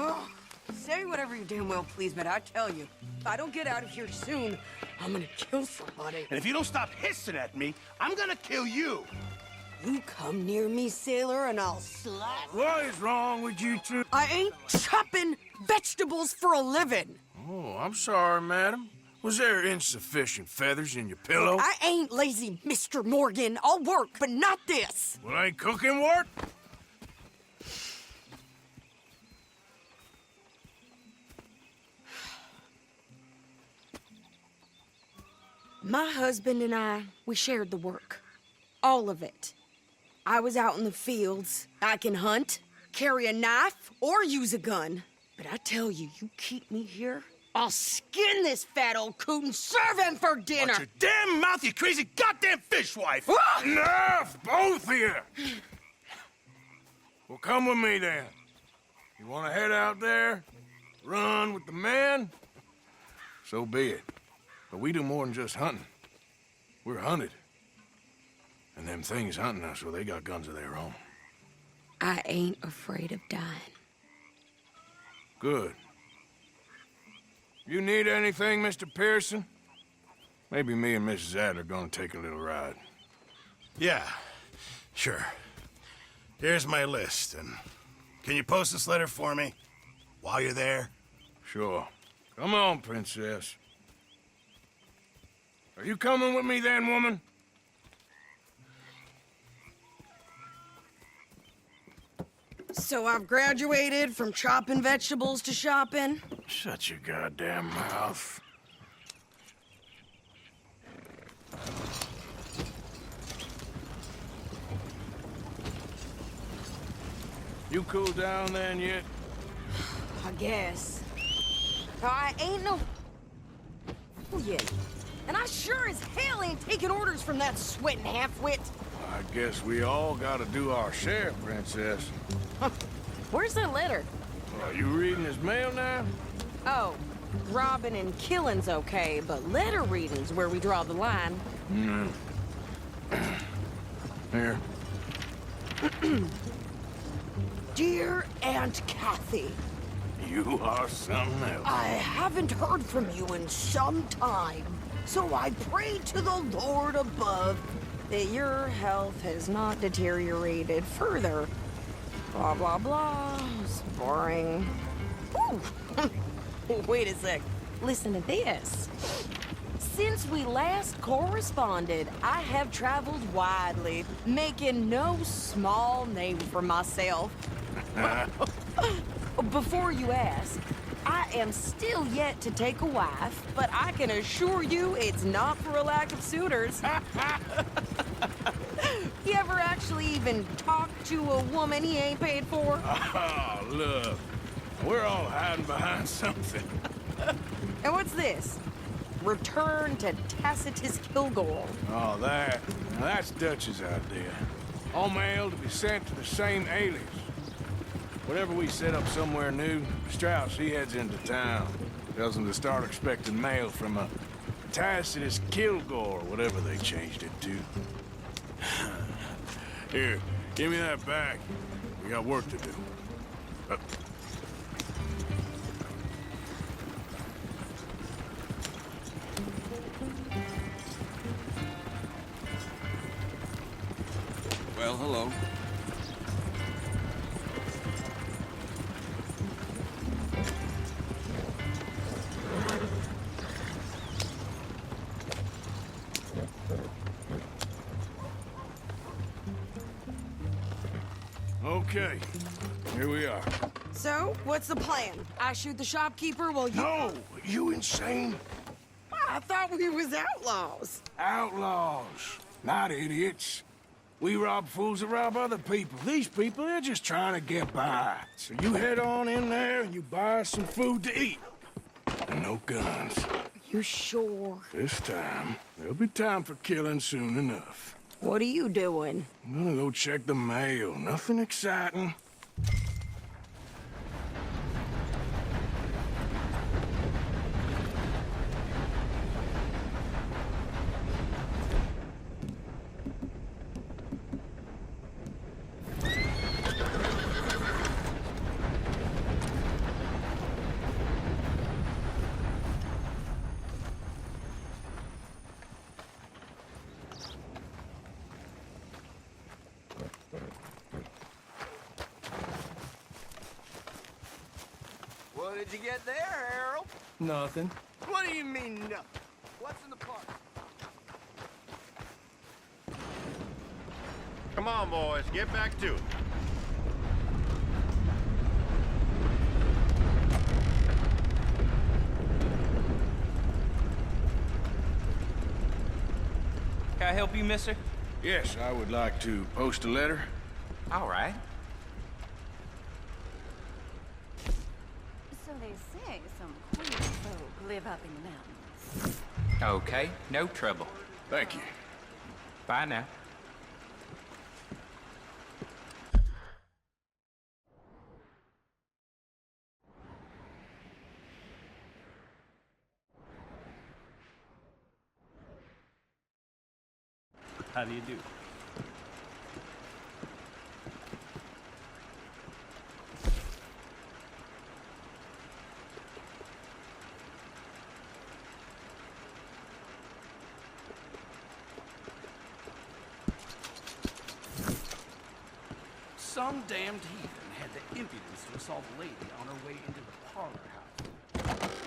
Oh, say whatever you damn well please, but I tell you, if I don't get out of here soon, I'm gonna kill somebody. And if you don't stop hissing at me, I'm gonna kill you. You come near me, sailor, and I'll slap. What is wrong with you two? I ain't chopping vegetables for a living. Oh, I'm sorry, madam. Was there insufficient feathers in your pillow? I ain't lazy, Mr. Morgan. I'll work, but not this. Well, ain't cooking work? My husband and I, we shared the work. All of it. I was out in the fields. I can hunt, carry a knife, or use a gun. But I tell you, you keep me here, I'll skin this fat old coot and serve him for dinner. Watch your damn mouth, you crazy goddamn fishwife! Ah! Enough, both of you! Well, come with me then. You want to head out there, run with the men? So be it. But we do more than just hunting. We're hunted. And them things hunting us, well, they got guns of their own. I ain't afraid of dying. Good. You need anything, Mr. Pearson? Maybe me and Mrs. Adler gonna take a little ride. Yeah, sure. Here's my list, and can you post this letter for me while you're there? Sure. Come on, princess. Are you coming with me then, woman? So I've graduated from chopping vegetables to shopping. Shut your goddamn mouth. You cool down then yet? I guess. I ain't no yet. And I sure as hell ain't taking orders from that sweating half-wit. I guess we all gotta do our share, princess. Where's that letter? Are you reading his mail now? Oh, robbing and killing's okay, but letter reading's where we draw the line. Here. Dear Aunt Kathy, You are something else. I haven't heard from you in some time, so I pray to the Lord above that your health has not deteriorated further. Blah, blah, blah. It's boring. Ooh. Wait a sec. Listen to this. Since we last corresponded, I have traveled widely, making no small name for myself. Before you ask, I am still yet to take a wife, but I can assure you it's not for a lack of suitors. You ever actually even talk to a woman he ain't paid for? Oh, look. We're all hiding behind something. And what's this? Return to Tacitus Kilgore. Oh, that. Now, that's Dutch's idea. All mail to be sent to the same alias. Whenever we set up somewhere new, Strauss, he heads into town. Tells them to start expecting mail from a Tacitus Kilgore, whatever they changed it to. Here, give me that back. We got work to do. Well, hello. Okay, here we are. So, what's the plan? I shoot the shopkeeper while you... No! You insane? I thought we was outlaws. Outlaws, not idiots. We rob fools that rob other people. These people, they're just trying to get by. So you head on in there and you buy us some food to eat. And no guns. You sure? This time, there'll be time for killing soon enough. What are you doing? I'm gonna go check the mail. Nothing exciting. What did you get there, Harold? Nothing. What do you mean, nothing? What's in the park? Come on, boys, get back to it. Can I help you, mister? Yes, I would like to post a letter. All right. So they say some queer folk live up in the mountains. Okay, no trouble. Thank you. Bye now. How do you do? Some damned heathen had the impudence to assault a lady on her way into the parlor house.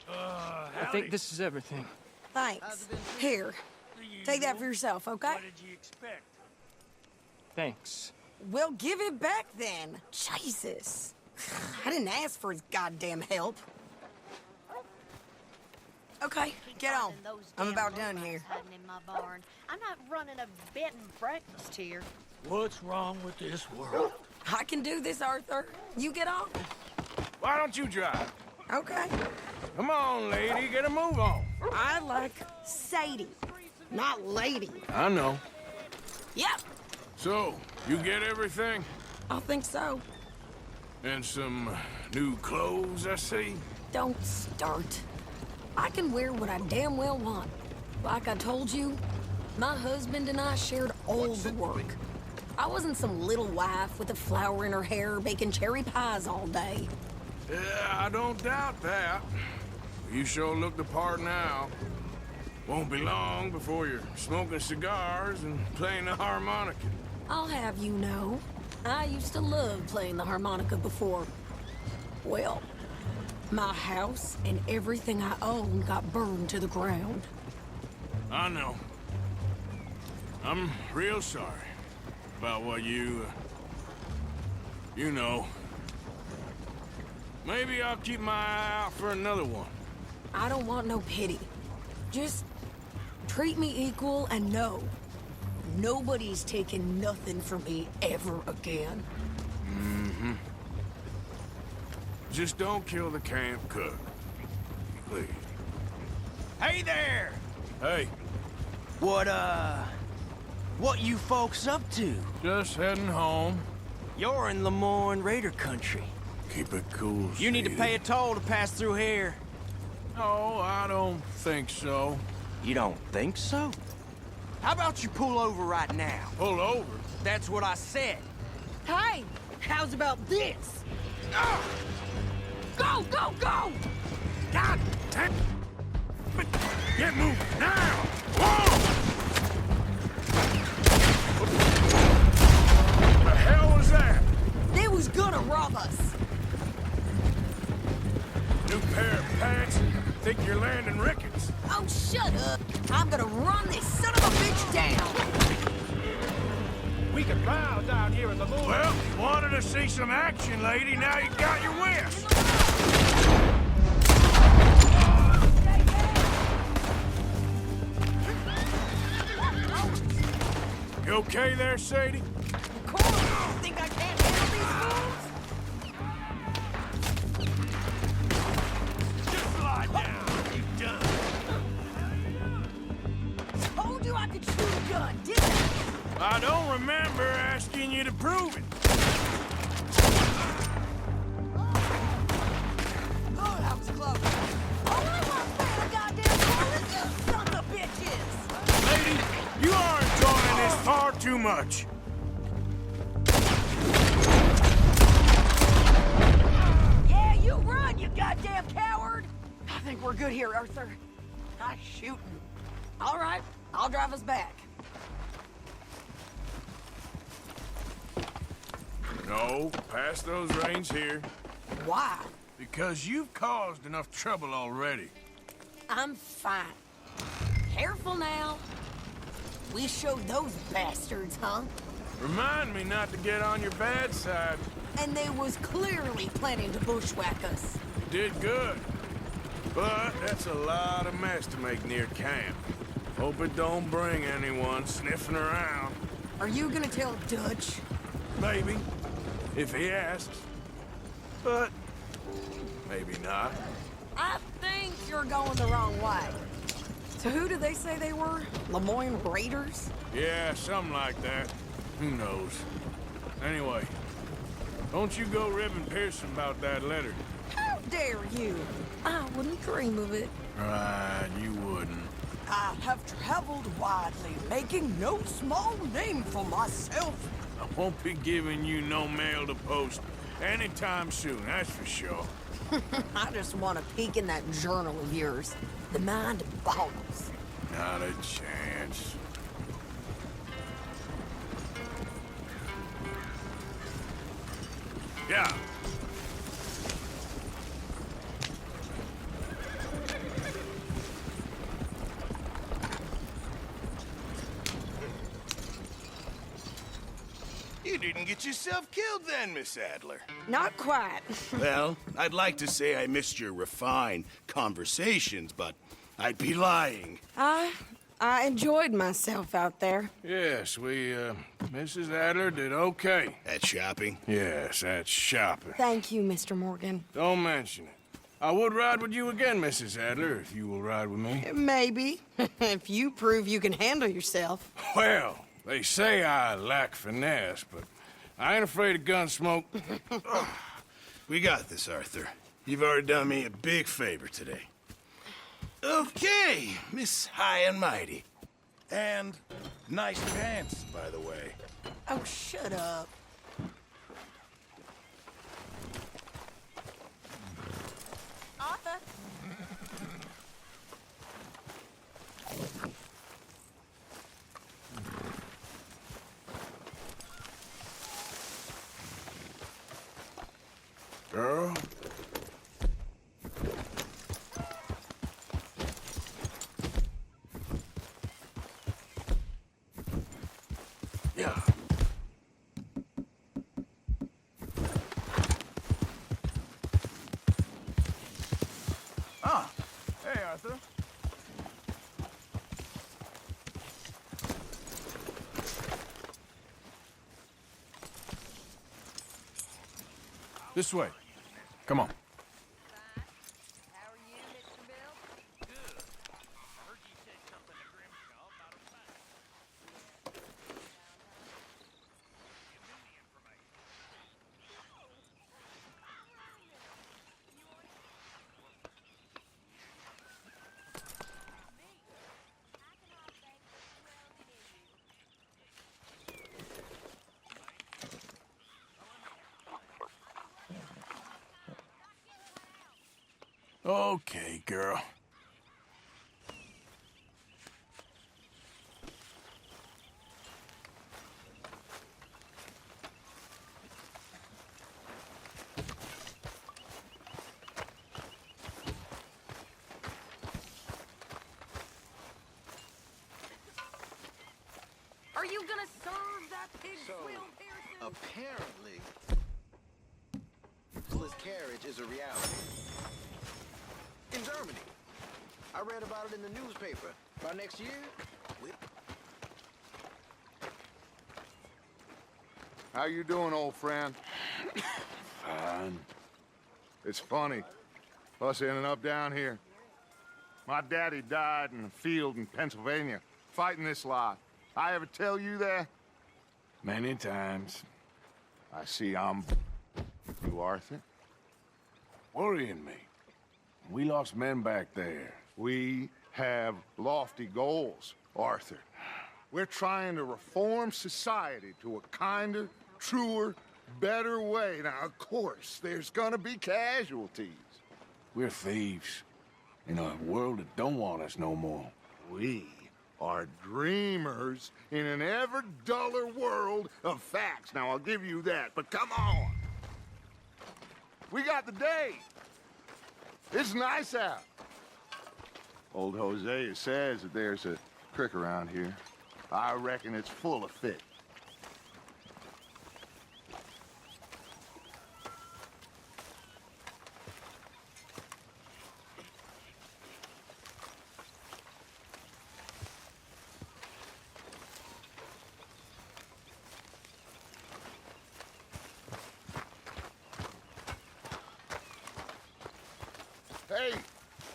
I think this is everything. Thanks. Here, take that for yourself, okay? What did you expect? Thanks. Well, give it back then. Jesus. I didn't ask for his goddamn help. Okay, get on. I'm about done here. Hiding in my barn. I'm not running a bed and breakfast here. What's wrong with this world? I can do this, Arthur. You get on? Why don't you drive? Okay. Come on, lady, get a move on. I like Sadie, not lady. I know. Yep, So, you get everything? I think so. And some new clothes, I see? Don't start. I can wear what I damn well want. Like I told you, my husband and I shared all the work. I wasn't some little wife with a flower in her hair baking cherry pies all day. Yeah, I don't doubt that. You sure look the part now. Won't be long before you're smoking cigars and playing the harmonica. I'll have you know, I used to love playing the harmonica before. Well, my house and everything I owned got burned to the ground. I know. I'm real sorry about what you know. Maybe I'll keep my eye out for another one. I don't want no pity. Just treat me equal and know nobody's taking nothing from me ever again. Mm-hmm. Just don't kill the camp cook. Please. Hey there! Hey, What you folks up to? just heading home. You're in Lemoyne Raider country. Keep it cool, You need to Sadie. pay a toll to pass through here. No, I don't think so. You don't think so? How about you pull over right now? Pull over? That's what I said. Hey, how's about this? Go, go, go! God damn! Get moving now! Whoa! What the hell was that? It was good. gonna rob us. New pair of pants? Think you're landing rickets? Oh, shut up. I'm gonna run this son of a bitch down. We can bow down here in the moon. Well, you wanted to see some action, lady. Now you got your wish. You okay there, Sadie? Of course. You think I can't handle these fools? Just lie down. You done. Told you I could shoot a gun, didn't I? I don't remember asking you to prove it. Oh, that was close. All I want to play a goddamn role is you sons of bitches. Lady, you are enjoying this far too much. Yeah, you run, you goddamn coward. I think we're good here, Arthur. Nice shooting. All right, I'll drive us back. No, pass those reins here. Why? Because you've caused enough trouble already. I'm fine. Careful now. We showed those bastards, huh? Remind me not to get on your bad side. And they was clearly planning to bushwhack us. You did good. But that's a lot of mess to make near camp. Hope it don't bring anyone sniffing around. Are you gonna tell Dutch? Maybe, if he asks. But maybe not. I think you're going the wrong way. So who do they say they were? Lemoyne Raiders? Yeah, something like that. Who knows? Anyway, don't you go ribbing Pearson about that letter. How dare you? I wouldn't dream of it. Right, you wouldn't. I have traveled widely, making no small name for myself. I won't be giving you no mail to post anytime soon, that's for sure. I just want to peek in that journal of yours. The mind boggles. Not a chance. Yeah. You didn't get yourself killed then, Miss Adler. Not quite. Well, I'd like to say I missed your refined conversations, but I'd be lying. I enjoyed myself out there. Yes, Mrs. Adler did okay. At shopping? Yes, that's shopping. Thank you, Mr. Morgan. Don't mention it. I would ride with you again, Mrs. Adler, if you will ride with me. Maybe. If you prove you can handle yourself. Well, they say I lack finesse, but I ain't afraid of gun smoke. We got this, Arthur. You've already done me a big favor today. Okay, Miss High and Mighty. And nice pants, by the way. Oh, shut up. Arthur? Girl? Yeah. Ah. Hey, Arthur. This way. Come on. Okay, girl. gonna serve that pig swill, Pearson? Apparently, his carriage is a reality. In Germany. I read about it in the newspaper. By next year, How you doing, old friend? Fine. It's funny, us ending up down here. My daddy died in a field in Pennsylvania, fighting this lot. I ever tell you that? Many times. I see I'm... You, Arthur? Worrying me. We lost men back there. We have lofty goals, Arthur. We're trying to reform society to a kinder, truer, better way. Now, of course, there's gonna be casualties. We're thieves in a world that don't want us no more. We are dreamers in an ever duller world of facts. Now, I'll give you that, but come on. We got the day. It's nice out. Old Hosea says that there's a creek around here. I reckon it's full of fish. Hey,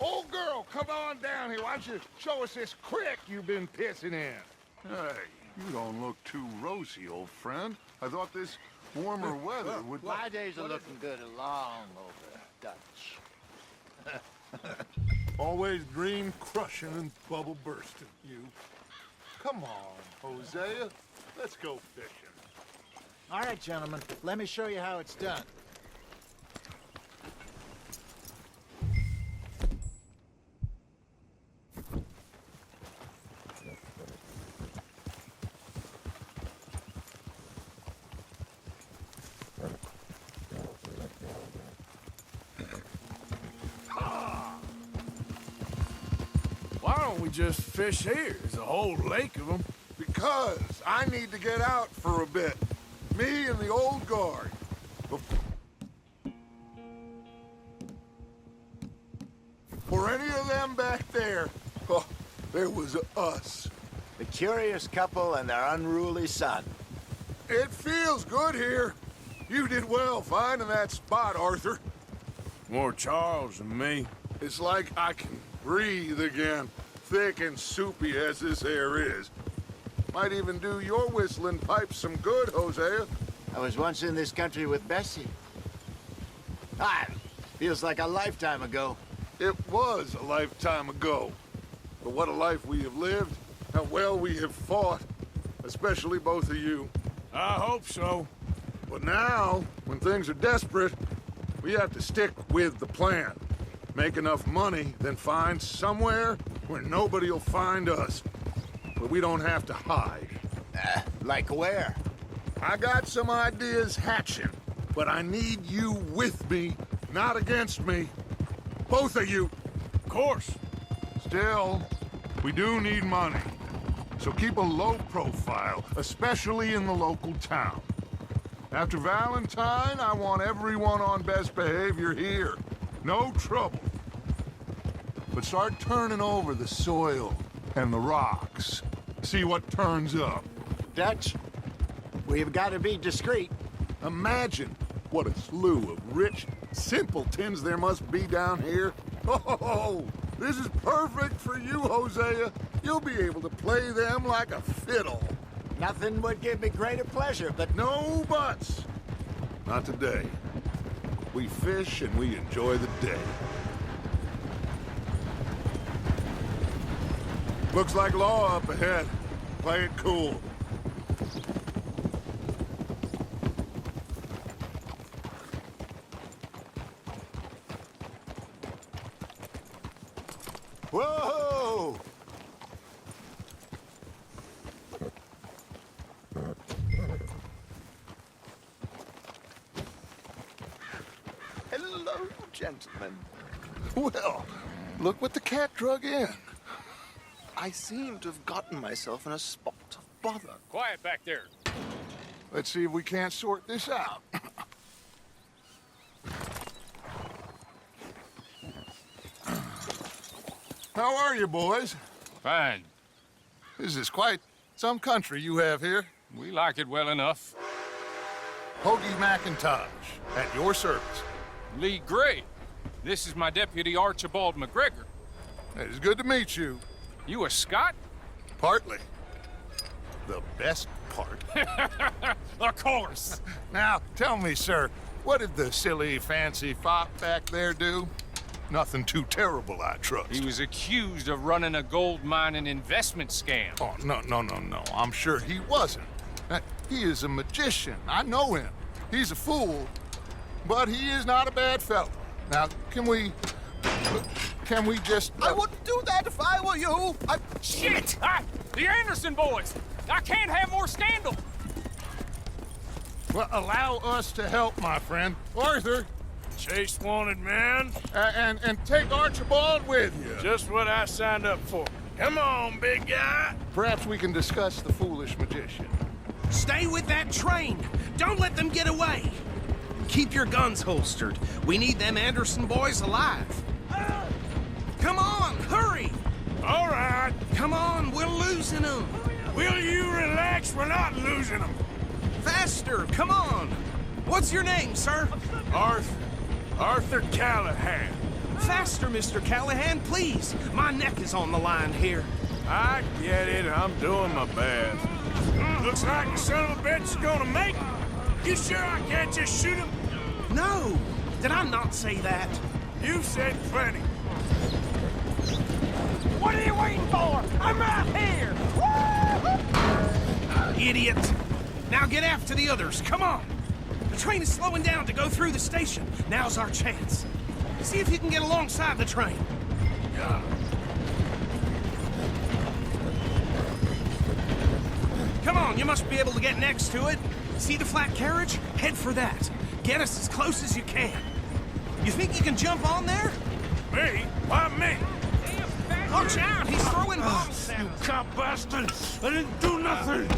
old girl, come on down here. Why don't you show us this creek you've been pissing in? Hey, you don't look too rosy, old friend. I thought this warmer weather would... My days are looking good along over Dutch. Always dream crushing and bubble bursting, you. Come on, Hosea. Let's go fishing. All right, gentlemen. Let me show you how it's done. Why don't we just fish here? There's a whole lake of them. Because I need to get out for a bit. Me and the old guard. For any of them back there, oh, there was us. The curious couple and their unruly son. It feels good here. You did well finding that spot, Arthur. More Charles than me. It's like I can breathe again, thick and soupy as this air is. Might even do your whistling pipes some good, Hosea. I was once in this country with Bessie. Feels like a lifetime ago. It was a lifetime ago. But what a life we have lived, how well we have fought, especially both of you. I hope so. But now, when things are desperate, we have to stick with the plan. Make enough money, then find somewhere where nobody will find us. But we don't have to hide. Like where? I got some ideas hatching, but I need you with me, not against me. Both of you. Of course. Still, we do need money. So keep a low profile, especially in the local town. After Valentine, I want everyone on best behavior here. No trouble. But start turning over the soil and the rocks. See what turns up. Dutch, we've got to be discreet. Imagine what a slew of rich simpletons there must be down here. Oh, this is perfect for you, Hosea. You'll be able to play them like a fiddle. Nothing would give me greater pleasure, but... No buts. Not today. We fish and we enjoy the day. Looks like law up ahead. Play it cool. Whoa! Hello, gentlemen. Well, look what the cat drug in. I seem to have gotten myself in a spot bother. Quiet back there. Let's see if we can't sort this out. How are you, boys? Fine. This is quite some country you have here. We like it well enough. Hoagie McIntosh, at your service. Lee Gray. This is my deputy Archibald McGregor. It is good to meet you. You a Scot? Partly. The best part. Of course. Now, tell me, sir, what did the silly, fancy fop back there do? Nothing too terrible, I trust. He was accused of running a gold mining investment scam. Oh, no. I'm sure he wasn't. He is a magician. I know him. He's a fool, but he is not a bad fellow. Now, can we just... I wouldn't do that if I were you. Shit! The Anderson boys! I can't have more scandal! Well, allow us to help, my friend. Arthur, Chase wanted man. And take Archibald with you. Just what I signed up for. Come on, big guy. Perhaps we can discuss the foolish magician. Stay with that train. Don't let them get away. Keep your guns holstered. We need them Anderson boys alive. Come on, hurry! All right. Come on, we're losing them. Will you relax? We're not losing them. Faster, come on. What's your name, sir? Arthur Callahan. Faster, Mr. Callahan, please. My neck is on the line here. I get it. I'm doing my best. Looks like the son of a bitch is gonna make it. You sure I can't just shoot him? No. Did I not say that? You said plenty. What are you waiting for? I'm right here! Idiot! Now get after the others, come on! The train is slowing down to go through the station. Now's our chance. See if you can get alongside the train. Come on, you must be able to get next to it. See the flat carriage? Head for that. Get us as close as you can. You think you can jump on there? Me? Why me? Watch out, he's throwing bombs at us. You cop bastard! I didn't do nothing!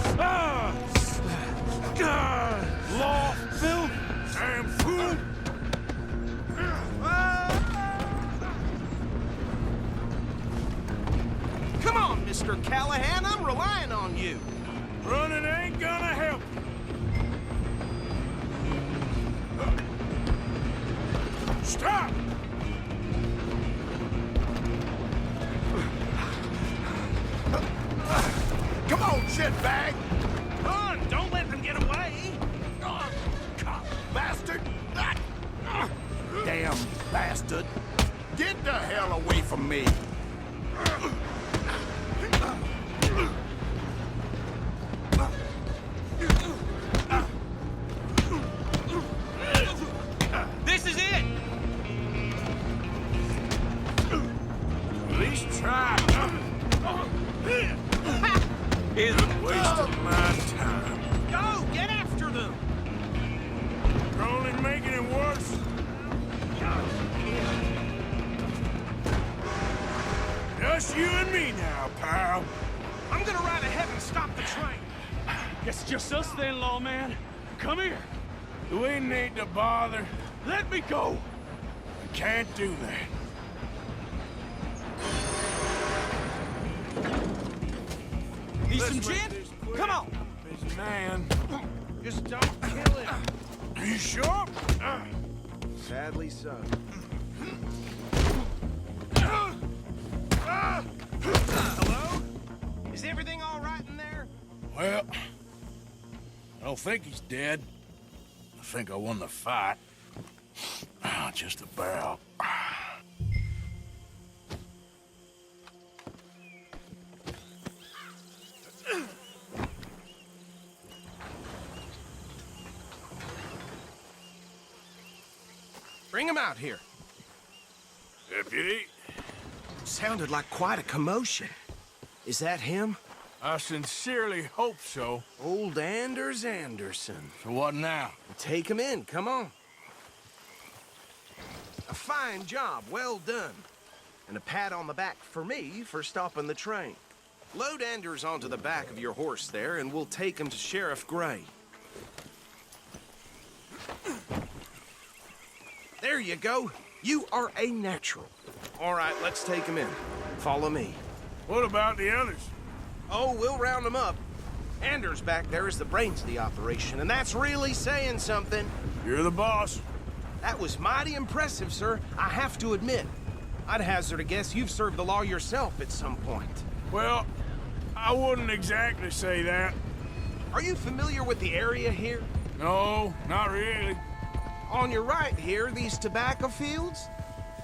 Law, Phil! Damn fool! Come on, Mr. Callahan, I'm relying on you. Running ain't gonna help. Stop! Come on, shitbag! Run! Don't let them get away! Cop bastard! Damn bastard! Get the hell away from me! This is it! At least try. It's a waste of my time. Go! Get after them! You're only making it worse. Just you and me now, pal. I'm gonna ride ahead and stop the train. Guess just us then, lawman. Come here. We need to bother. Let me go. We can't do that. Need some gin? Come on! Busy man. Just don't kill him. Are you sure? Sadly so. Hello? Is everything all right in there? Well, I don't think he's dead. I think I won the fight. Just about. Bring him out here. Deputy? Sounded like quite a commotion. Is that him? I sincerely hope so. Old Anders Anderson. So what now? Take him in, come on. A fine job, well done. And a pat on the back for me for stopping the train. Load Anders onto the back of your horse there, and we'll take him to Sheriff Gray. There you go. You are a natural. All right, let's take him in. Follow me. What about the others? Oh, we'll round them up. Anders back there is the brains of the operation, and that's really saying something. You're the boss. That was mighty impressive, sir. I have to admit. I'd hazard a guess you've served the law yourself at some point. Well, I wouldn't exactly say that. Are you familiar with the area here? No, not really. On your right here, these tobacco fields?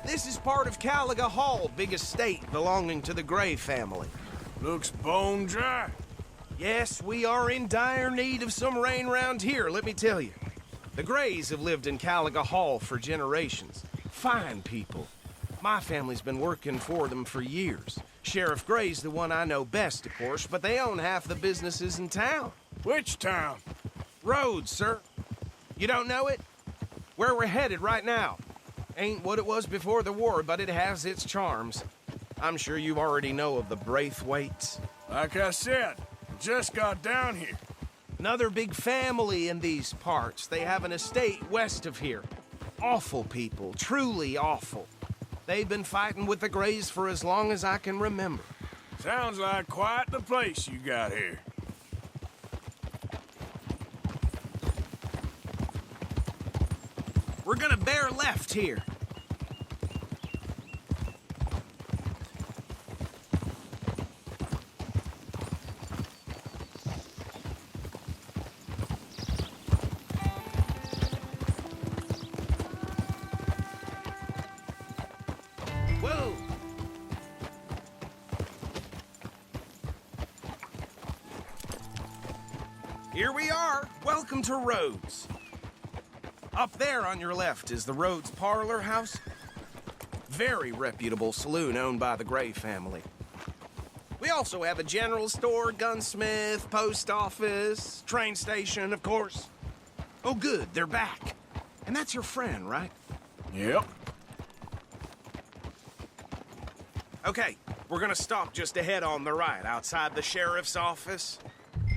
This is part of Caliga Hall, big estate belonging to the Gray family. Looks bone dry. Yes, we are in dire need of some rain round here, let me tell you. The Grays have lived in Caliga Hall for generations. Fine people. My family's been working for them for years. Sheriff Gray's the one I know best, of course, but they own half the businesses in town. Which town? Rhodes, sir. You don't know it? Where we're headed right now. Ain't what it was before the war, but it has its charms. I'm sure you already know of the Braithwaites. Like I said, just got down here. Another big family in these parts. They have an estate west of here. Awful people, truly awful. They've been fighting with the Grays for as long as I can remember. Sounds like quite the place you got here. We're gonna bear left here. Whoa! Here we are. Welcome to Rhodes. Up there on your left is the Rhodes Parlor House. Very reputable saloon owned by the Gray family. We also have a general store, gunsmith, post office, train station, of course. Oh, good, they're back. And that's your friend, right? Yep. Okay, we're gonna stop just ahead on the right, outside the sheriff's office.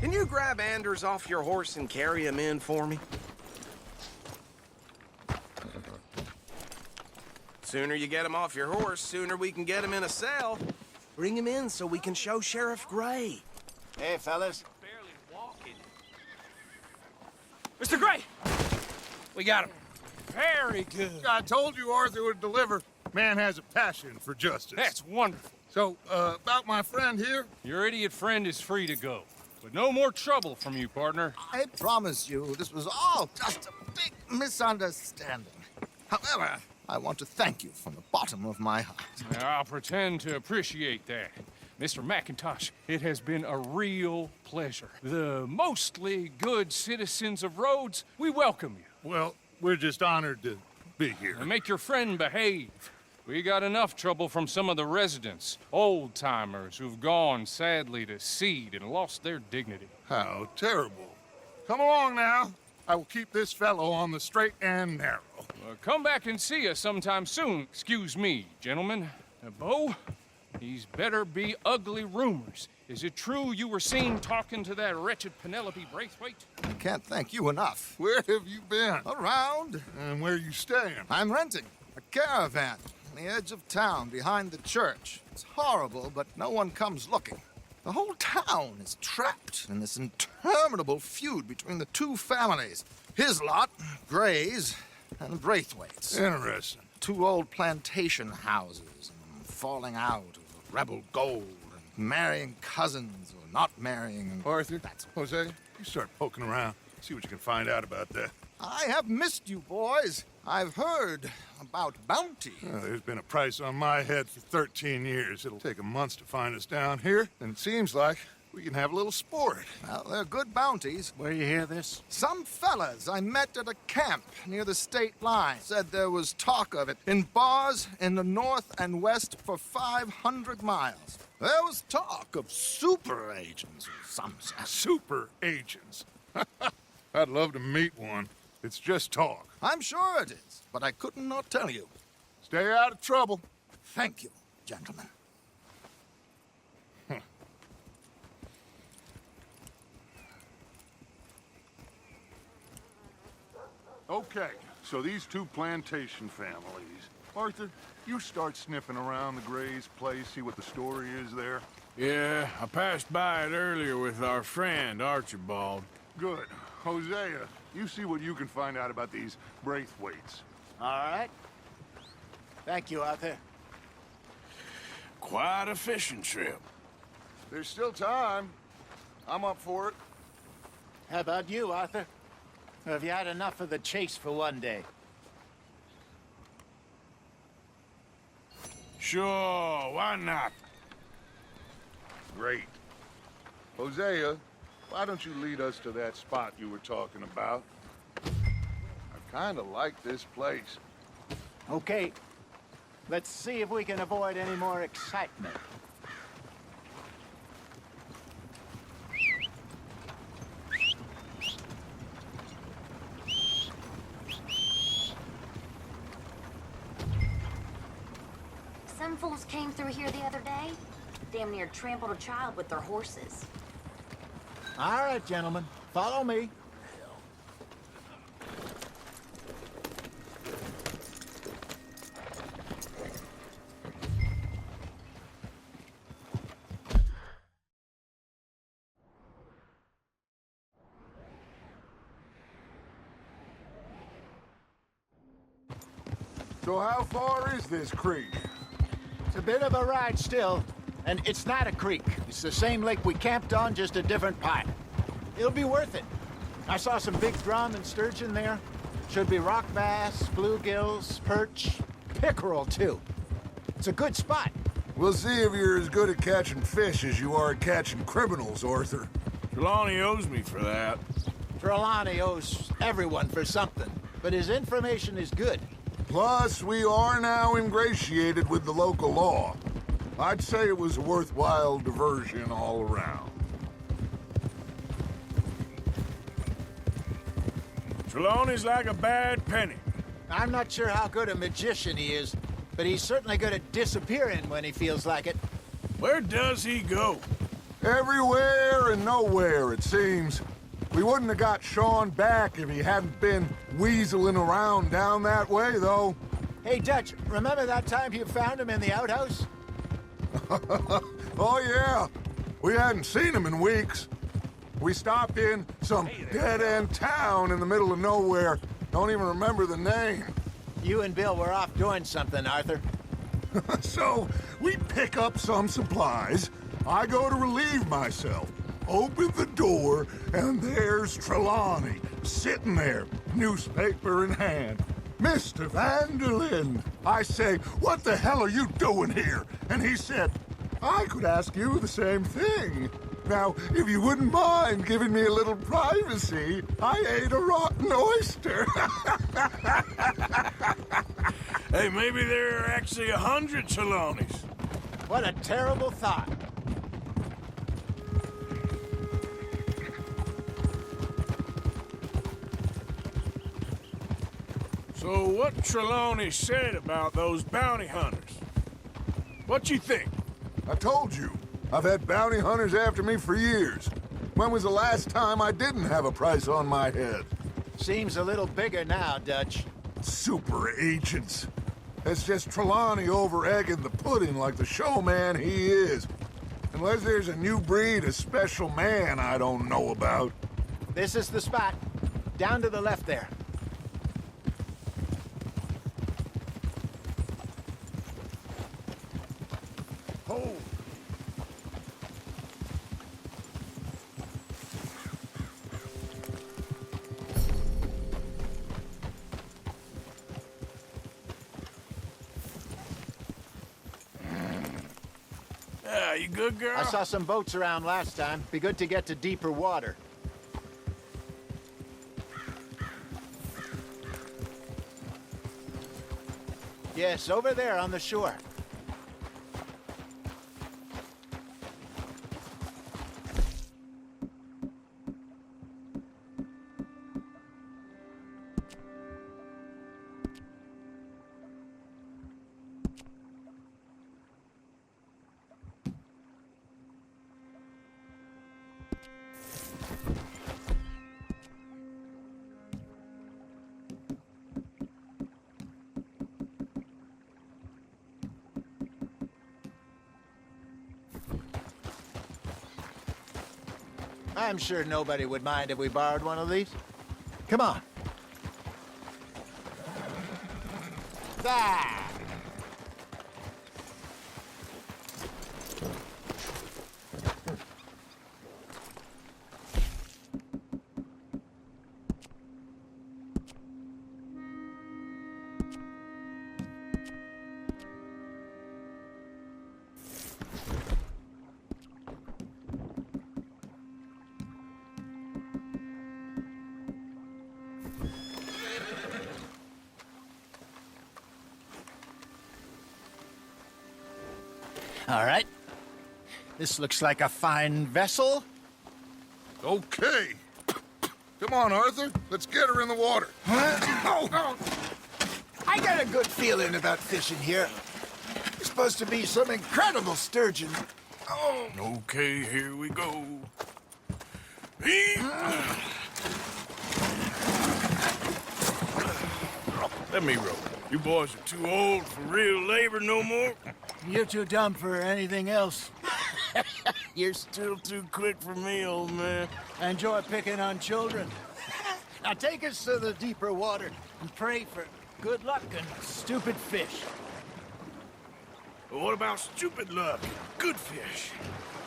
Can you grab Anders off your horse and carry him in for me? Sooner you get him off your horse, sooner we can get him in a cell. Bring him in so we can show Sheriff Gray. Hey, fellas. Barely walking. Mr. Gray! We got him. Very good. I told you Arthur would deliver. Man has a passion for justice. That's wonderful. So, about my friend here? Your idiot friend is free to go. But no more trouble from you, partner. I promise you, this was all just a big misunderstanding. However, I want to thank you from the bottom of my heart. I'll pretend to appreciate that. Mr. McIntosh, it has been a real pleasure. The mostly good citizens of Rhodes, we welcome you. Well, we're just honored to be here. And make your friend behave. We got enough trouble from some of the residents, old-timers who've gone, sadly, to seed and lost their dignity. How terrible. Come along now. I will keep this fellow on the straight and narrow. Come back and see us sometime soon. Excuse me, gentlemen. Bo, these better be ugly rumors. Is it true you were seen talking to that wretched Penelope Braithwaite? I can't thank you enough. Where have you been? Around. And where are you staying? I'm renting a caravan on the edge of town behind the church. It's horrible, but no one comes looking. The whole town is trapped in this interminable feud between the two families. His lot, Gray's, and Braithwaite's. Interesting. Two old plantation houses, and falling out of rebel gold, and marrying cousins or not marrying. And Arthur, Jose, you start poking around. See what you can find out about that. I have missed you, boys. I've heard about bounty. There's been a price on my head for 13 years. It'll take 'em months to find us down here, and it seems like we can have a little sport. Well, they're good bounties. Where you hear this? Some fellas I met at a camp near the state line said there was talk of it in bars in the north and west for 500 miles. There was talk of super agents or something. Super agents. I'd love to meet one. It's just talk. I'm sure it is, but I couldn't not tell you. Stay out of trouble. Thank you, gentlemen. Okay, so these two plantation families. Arthur, you start sniffing around the Gray's place, see what the story is there. Yeah, I passed by it earlier with our friend, Archibald. Good. Hosea, you see what you can find out about these Braithwaites. All right. Thank you, Arthur. Quite a fishing trip. There's still time. I'm up for it. How about you, Arthur? Or have you had enough of the chase for one day? Sure, why not? Great. Hosea, why don't you lead us to that spot you were talking about? I kind of like this place. Okay. Let's see if we can avoid any more excitement. Some fools came through here the other day. Damn near trampled a child with their horses. All right, gentlemen. Follow me. So how far is this creek? It's a bit of a ride still, and it's not a creek. It's the same lake we camped on, just a different part. It'll be worth it. I saw some big drum and sturgeon there. Should be rock bass, bluegills, perch, pickerel too. It's a good spot. We'll see if you're as good at catching fish as you are at catching criminals, Arthur. Trelawney owes me for that. Trelawney owes everyone for something, but his information is good. Plus, we are now ingratiated with the local law. I'd say it was a worthwhile diversion all around. Trelawney's like a bad penny. I'm not sure how good a magician he is, but he's certainly good at disappearing when he feels like it. Where does he go? Everywhere and nowhere, it seems. We wouldn't have got Sean back if he hadn't been weaseling around down that way, though. Hey, Dutch, remember that time you found him in the outhouse? Oh, yeah. We hadn't seen him in weeks. We stopped in some dead-end town in the middle of nowhere. Don't even remember the name. You and Bill were off doing something, Arthur. So, we pick up some supplies. I go to relieve myself. Open the door, and there's Trelawney, sitting there, newspaper in hand. Mr. Vanderlyn. I say, what the hell are you doing here? And he said, I could ask you the same thing. Now, if you wouldn't mind giving me a little privacy, I ate a rotten oyster. Hey, maybe there are actually 100 Trelawneys. What a terrible thought. So what Trelawney said about those bounty hunters? What you think? I told you. I've had bounty hunters after me for years. When was the last time I didn't have a price on my head? Seems a little bigger now, Dutch. Super agents. It's just Trelawney over-egging the pudding like the showman he is. Unless there's a new breed of special man I don't know about. This is the spot. Down to the left there. Oh. Yeah, you good, girl? I saw some boats around last time. Be good to get to deeper water. Yes, over there on the shore. I'm sure nobody would mind if we borrowed one of these. Come on. Ah! All right. This looks like a fine vessel. Okay. Come on, Arthur. Let's get her in the water. I got a good feeling about fishing here. There's supposed to be some incredible sturgeon. Oh. Okay, here we go. Let me row. You boys are too old for real labor no more. You're too dumb for anything else. You're still too quick for me, old man. Enjoy picking on children. Now take us to the deeper water and pray for good luck and stupid fish. Well, what about stupid luck? Good fish.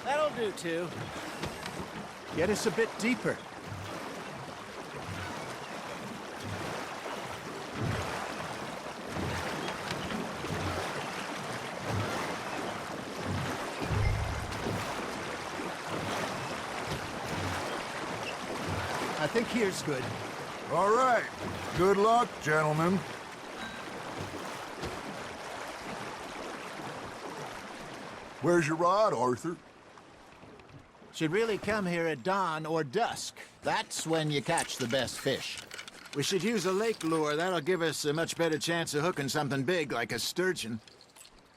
That'll do, too. Get us a bit deeper. I think here's good. All right. Good luck, gentlemen. Where's your rod, Arthur? Should really come here at dawn or dusk. That's when you catch the best fish. We should use a lake lure. That'll give us a much better chance of hooking something big like a sturgeon.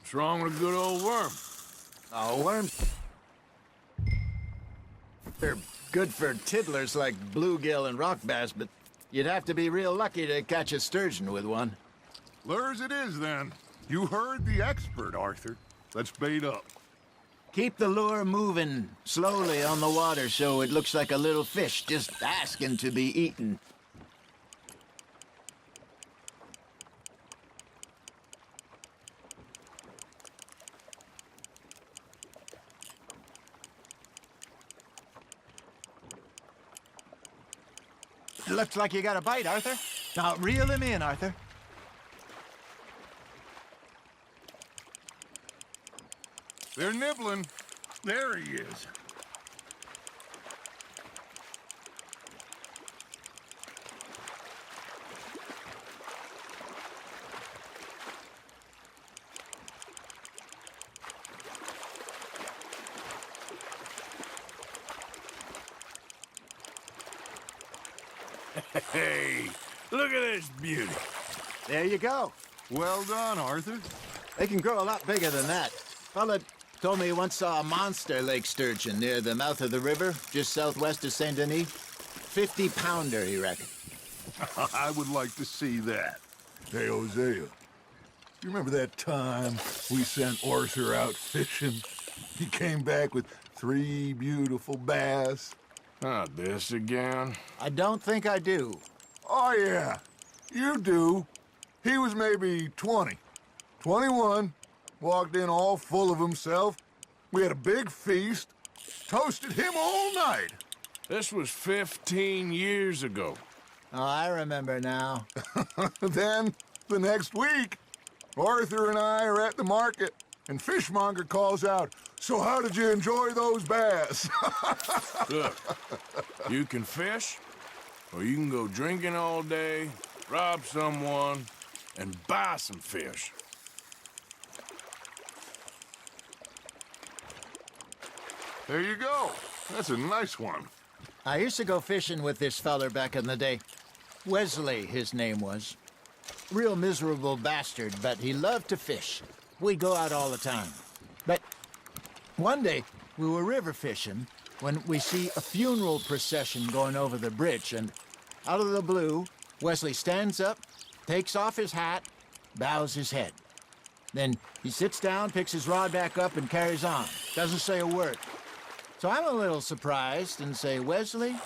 What's wrong with a good old worm? Oh, worms. They're good for tiddlers like bluegill and rock bass, but you'd have to be real lucky to catch a sturgeon with one. Lures it is, then. You heard the expert, Arthur. Let's bait up. Keep the lure moving slowly on the water so it looks like a little fish just asking to be eaten. Looks like you got a bite, Arthur. Now, reel him in, Arthur. They're nibbling. There he is. Hey, look at this beauty. There you go. Well done, Arthur. They can grow a lot bigger than that. Fella told me he once saw a monster lake sturgeon near the mouth of the river, just southwest of Saint Denis. 50-pounder, he reckoned. I would like to see that. Hey, Hosea, you remember that time we sent Arthur out fishing? He came back with 3 beautiful bass. Not this again. I don't think I do. Oh, yeah. You do. He was maybe 20. 21. Walked in all full of himself. We had a big feast. Toasted him all night. This was 15 years ago. Oh, I remember now. Then, the next week, Arthur and I are at the market, and Fishmonger calls out, "So how did you enjoy those bass?" Look, you can fish, or you can go drinking all day, rob someone, and buy some fish. There you go. That's a nice one. I used to go fishing with this feller back in the day. Wesley, his name was. Real miserable bastard, but he loved to fish. We'd go out all the time. But one day, we were river fishing when we see a funeral procession going over the bridge, and out of the blue, Wesley stands up, takes off his hat, bows his head. Then he sits down, picks his rod back up, and carries on. Doesn't say a word. So I'm a little surprised and say, Wesley,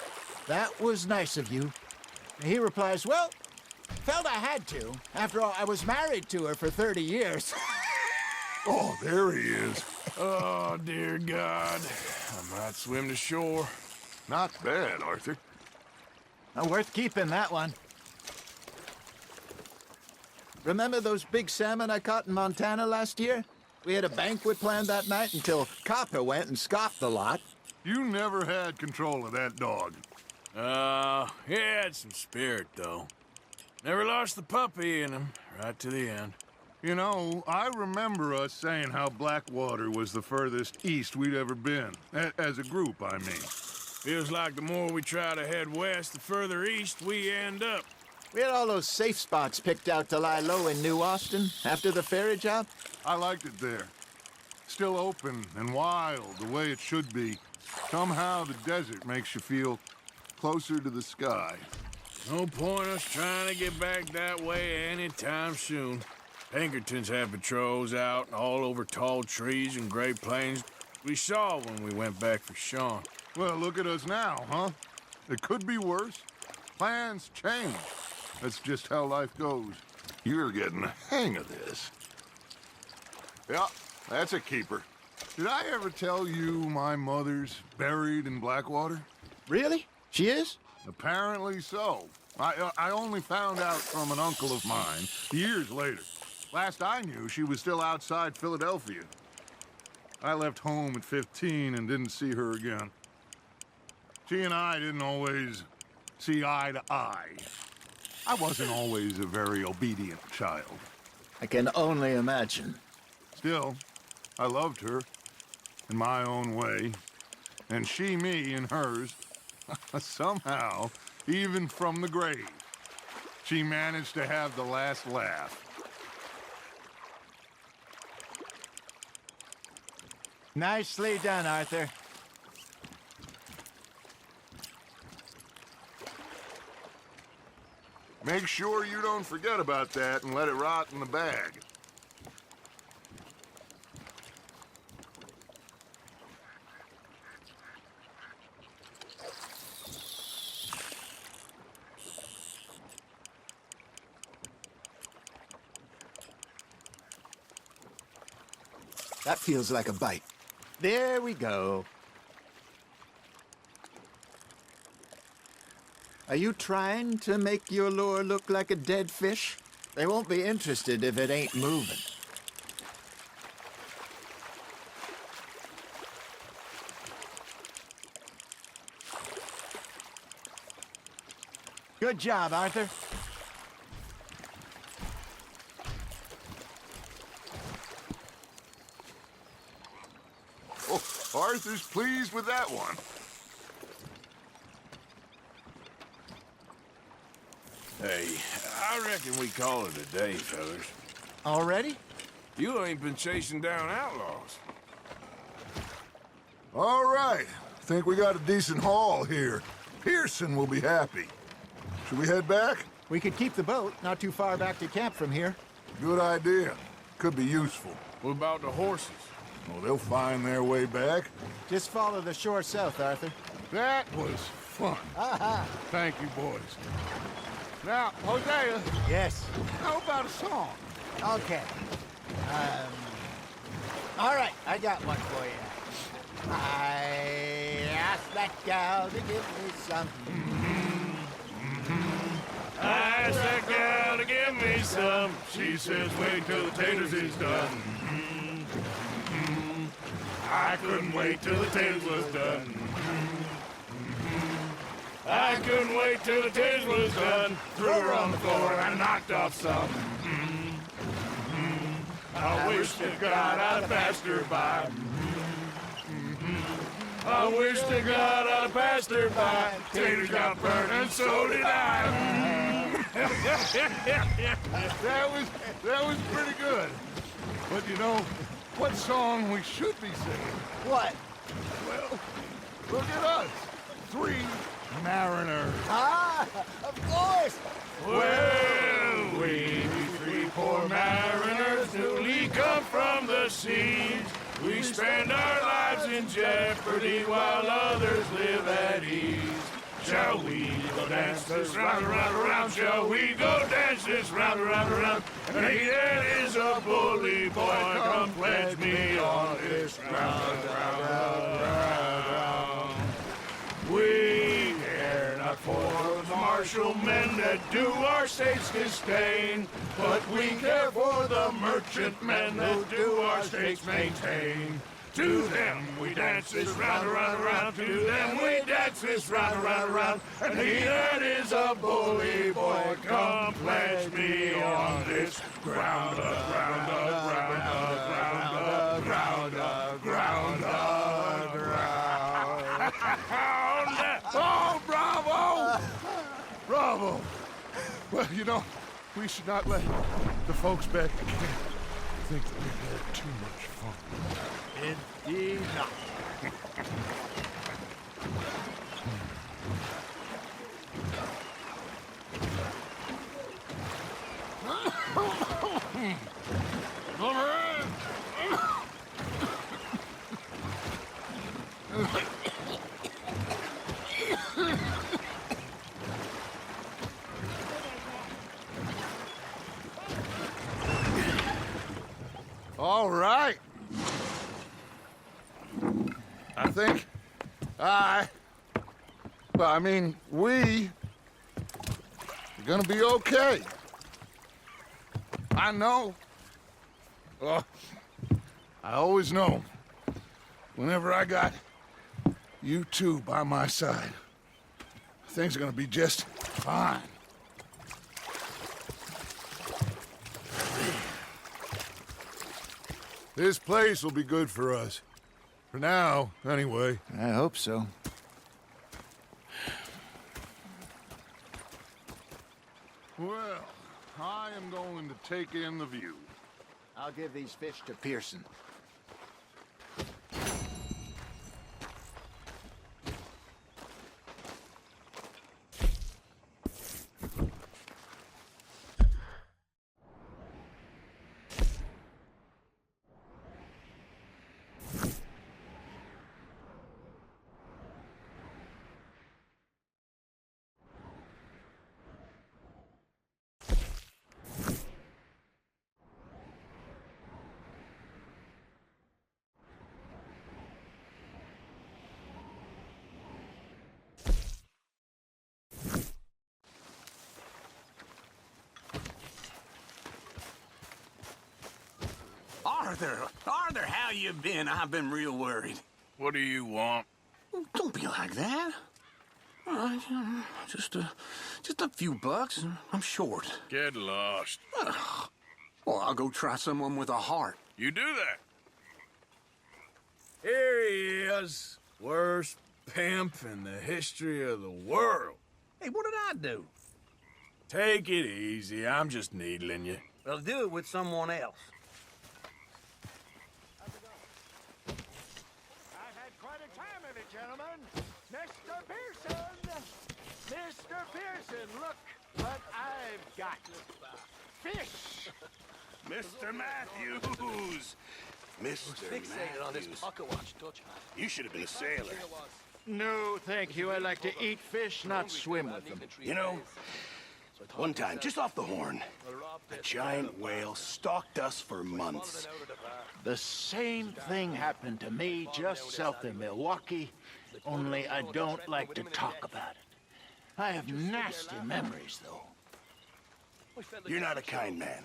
that was nice of you. And he replies, well, felt I had to. After all, I was married to her for 30 years. Oh, there he is. Oh, dear God. I might swim to shore. Not bad, Arthur. Worth keeping, that one. Remember those big salmon I caught in Montana last year? We had a banquet planned that night until Copper went and scoffed the lot. You never had control of that dog. He had some spirit, though. Never lost the puppy in him, right to the end. You know, I remember us saying how Blackwater was the furthest east we'd ever been. As a group, I mean. Feels like the more we try to head west, the further east we end up. We had all those safe spots picked out to lie low in New Austin after the ferry job. I liked it there. Still open and wild, the way it should be. Somehow the desert makes you feel closer to the sky. No point us trying to get back that way anytime soon. Pinkertons have patrols out all over tall trees and Great Plains. We saw when we went back for Sean. Well, look at us now, huh? It could be worse. Plans change. That's just how life goes. You're getting the hang of this. Yeah, that's a keeper. Did I ever tell you my mother's buried in Blackwater? Really? She is? Apparently so. I only found out from an uncle of mine years later. Last I knew, she was still outside Philadelphia. I left home at 15 and didn't see her again. She and I didn't always see eye to eye. I wasn't always a very obedient child. I can only imagine. Still, I loved her in my own way, and she me in hers. Somehow, even from the grave, she managed to have the last laugh. Nicely done, Arthur. Make sure you don't forget about that and let it rot in the bag. That feels like a bite. There we go. Are you trying to make your lure look like a dead fish? They won't be interested if it ain't moving. Good job, Arthur. Oh, Arthur's pleased with that one. Hey, I reckon we call it a day, fellas. Already? You ain't been chasing down outlaws. All right. Think we got a decent haul here. Pearson will be happy. Should we head back? We could keep the boat not too far back to camp from here. Good idea. Could be useful. What about the horses? Oh, they'll find their way back. Just follow the shore south, Arthur. That was fun. Aha! Thank you, boys. Now, Hosea. Yes? How about a song? Okay. All right, I got one for you. I asked that gal to give me some. I asked that gal to give me some. She says, wait till the taters is done. I couldn't wait till the taters was done. I couldn't wait till the taters was done. Threw her on the floor and knocked off some. I wish to God I'd passed her by. I wish to God I'd passed her by. Taters got burned and so did I. That was pretty good. But you know, what song we should be singing? What? Well, look at us. 3 mariners. Ah, of course. Well, we 3 poor mariners newly come from the seas. We spend our lives in jeopardy while others live at ease. Shall we go dance this round, around, around? Shall we go dance this round, around, around? And he that is a bully boy, come pledge me on this round, round, round. We care not for the martial men that do our states disdain, but we care for the merchant men that do our states maintain. To them we dance this round, around, around. To them we dance this round, around, around. And he that is a bully boy, come pledge me on this ground, ground, ground, ground, ground, ground, ground. Oh, bravo! Bravo! Well, you know, we should not let the folks back at camp think that we've had too much fun. Indeed not. All right. I think we are gonna be okay. I know. I always know. Whenever I got you two by my side, things are gonna be just fine. This place will be good for us. For now, anyway. I hope so. Well, I am going to take in the view. I'll give these fish to Pearson. Arthur, how you been? I've been real worried. What do you want? Don't be like that. All right, just a few bucks, and I'm short. Get lost. Well, I'll go try someone with a heart. You do that. Here he is. Worst pimp in the history of the world. Hey, what did I do? Take it easy. I'm just needling you. Well, do it with someone else. Gentlemen, Mr. Pearson! Mr. Pearson, look what I've got. Fish! Mr. Matthews! Mr. Fixated on this pocket watch, Dutch. You should have been a sailor. No, thank you. I like to eat fish, not swim with them. You know, one time, just off the Horn, a giant whale stalked us for months. The same thing happened to me just south of Milwaukee, only I don't like to talk about it. I have nasty memories, though. You're not a kind man.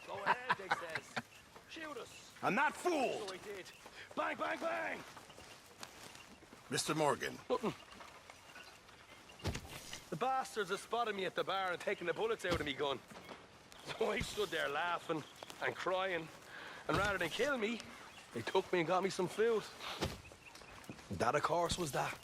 Go ahead, Dick says. Shoot us. I'm not fooled. So he did. Bang, bang, bang! Mr. Morgan. The bastards have spotted me at the bar and taken the bullets out of me gun. So I stood there laughing and crying. And rather than kill me, they took me and got me some food. That, of course, was that.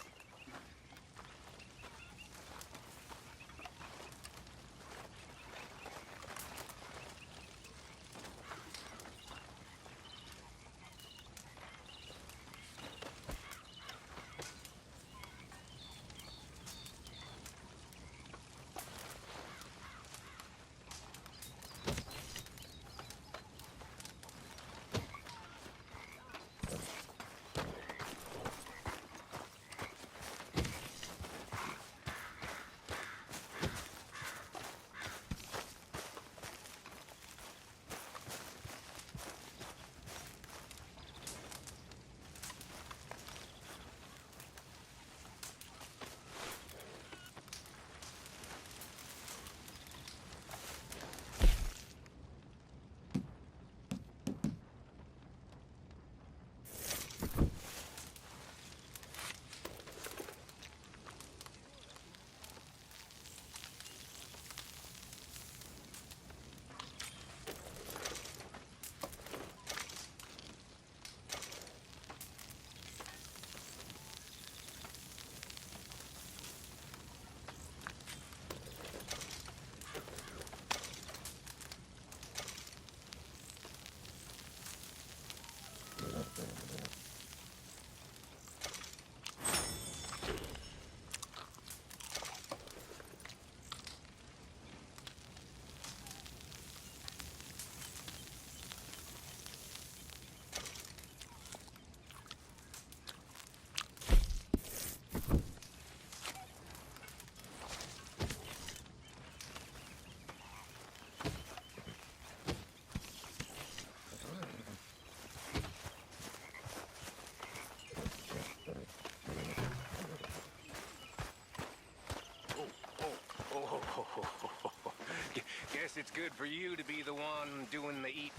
guess it's good for you to be the one doing the eating.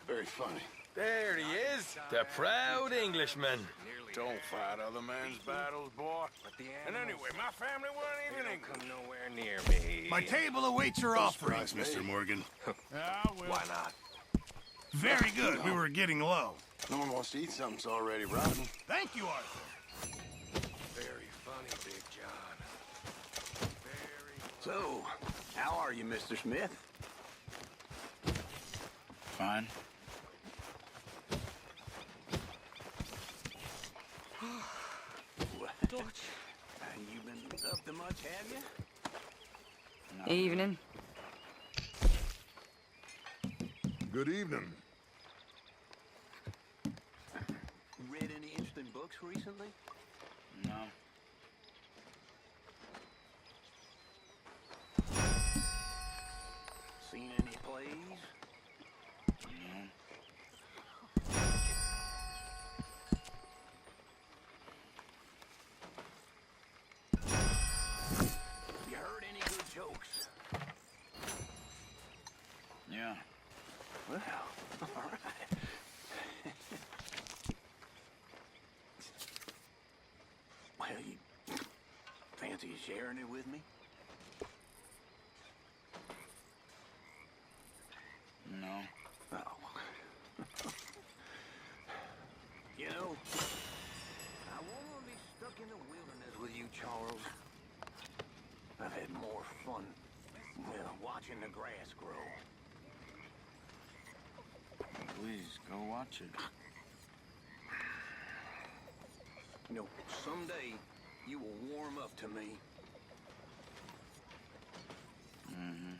Very funny. There he is, the proud Englishman. Don't fight other men's battles, boy. And anyway, my family weren't even English. Come nowhere near me. My table awaits your offerings, Mr. Morgan. Why not? Very good. We were getting low. No one wants to eat something that's already rotten. Thank you, Arthur. Very funny, Big John. So, how are you, Mr. Smith? Fine. You've been up to much, have you? Evening. Good evening. Read any interesting books recently? No. Seen any plays? No. You heard any good jokes? Yeah. Well, all right. Well, you fancy sharing it with me? No. Oh. You know, I won't want to be stuck in the wilderness with you, Charles. I've had more fun, well, watching the grass grow. Please, go watch it. You know, someday you will warm up to me. Mm-hmm.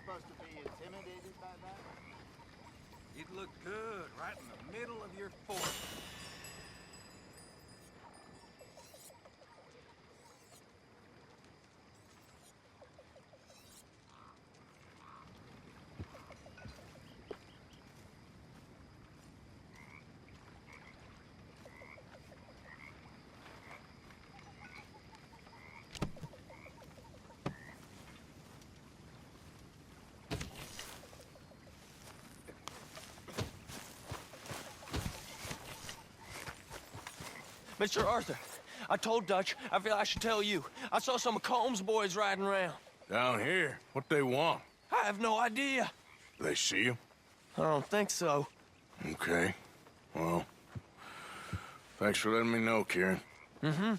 Supposed to be intimidated by that? It looked good right in the middle of your fort. Mr. Arthur, I told Dutch, I feel I should tell you. I saw some of Combs' boys riding around. Down here? What they want? I have no idea. They see you? I don't think so. Okay. Well, thanks for letting me know, Kieran. Mm-hmm.